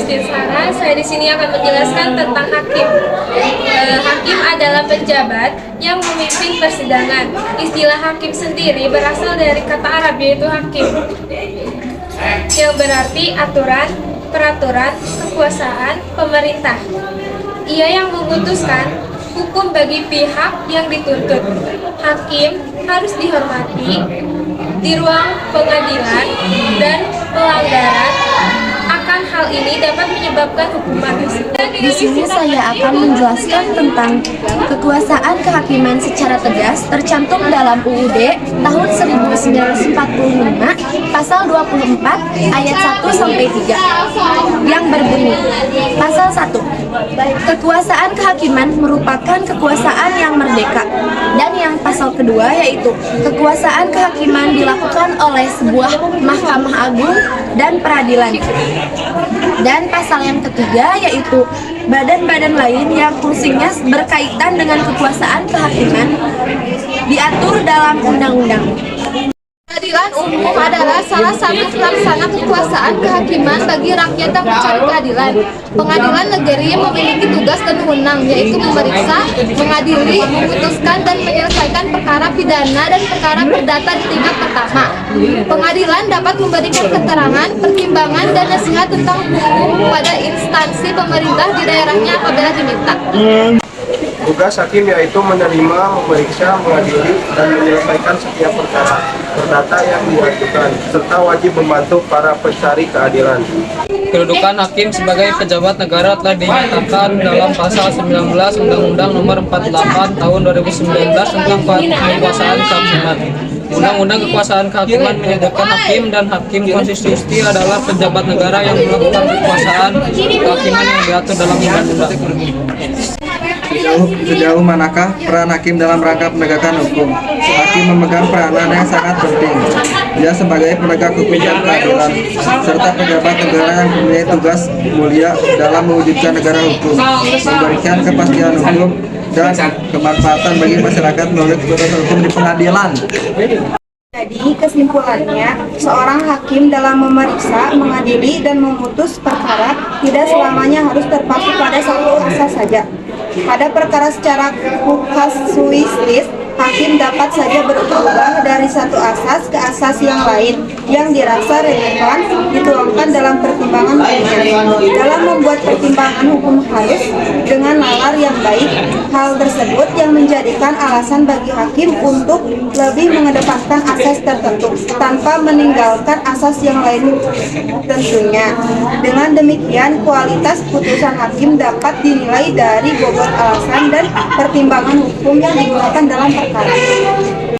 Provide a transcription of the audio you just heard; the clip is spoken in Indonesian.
Justin Sarah. Saya di sini akan menjelaskan tentang hakim. Hakim adalah pejabat yang memimpin persidangan. Istilah hakim sendiri berasal dari kata Arab yaitu hakim, yang berarti aturan, peraturan, kekuasaan, pemerintah. Ia yang memutuskan hukum bagi pihak yang dituntut. Hakim harus dihormati di ruang pengadilan dan pelanggaran akan hal ini dapat menyebabkan hukuman. Di sini saya akan menjelaskan tentang kekuasaan kehakiman secara tegas tercantum dalam UUD tahun 1945 pasal 24 ayat 1 sampai 3 yang berbunyi, pasal 1, kekuasaan kehakiman merupakan kekuasaan yang merdeka, dan yang pasal kedua yaitu kekuasaan kehakiman dilakukan oleh sebuah mahkamah agung dan peradilan. Dan pasal yang ketiga yaitu badan-badan lain yang fungsinya berkaitan dengan kekuasaan kehakiman diatur dalam undang-undang. Keadilan umum adalah salah satu pelaksana kekuasaan kehakiman bagi rakyat yang mencari keadilan. Pengadilan negeri memiliki tugas dan wewenang, yaitu memeriksa, mengadili, memutuskan, dan menyelesaikan perkara pidana dan perkara perdata di tingkat pertama. Pengadilan dapat memberikan keterangan, pertimbangan, dan nasihat tentang hukum pada instansi pemerintah di daerahnya apabila diminta. Tugas hakim yaitu menerima, memeriksa, mengadili, dan menyelesaikan setiap perkara perdata yang diajukan, serta wajib membantu para pencari keadilan. Kedudukan hakim sebagai pejabat negara telah dinyatakan dalam pasal 19 Undang-Undang Nomor 48 Tahun 2019 tentang kekuasaan kehakiman. Undang-Undang Kekuasaan Kehakiman menyebutkan hakim dan hakim konstitusi adalah pejabat negara yang melakukan kekuasaan kehakiman yang diatur dalam undang-undang. Sejauh manakah peran hakim dalam rangka penegakan hukum? Hakim memegang peranan yang sangat penting. Dia sebagai penegak hukum dan keadilan, serta pejabat negara yang mempunyai tugas mulia dalam mewujudkan negara hukum, memberikan kepastian hukum dan kemanfaatan bagi masyarakat melalui keputusan hukum di pengadilan. Jadi kesimpulannya, seorang hakim dalam memeriksa, mengadili, dan memutus perkara tidak selamanya harus terpaku pada satu asas saja. Pada perkara secara kasuistis, hakim dapat saja berubah dari satu asas ke asas yang lain yang dirasa relevan dituangkan dalam pertimbangan hukumnya. Dalam membuat pertimbangan hukum harus dengan nalar yang baik, hal tersebut yang menjadikan alasan bagi hakim untuk lebih mengedepankan asas tertentu tanpa meninggalkan asas yang lain tentunya. Dengan demikian, kualitas putusan hakim dapat dinilai dari bobot alasan dan pertimbangan hukum yang digunakan dalam perkara.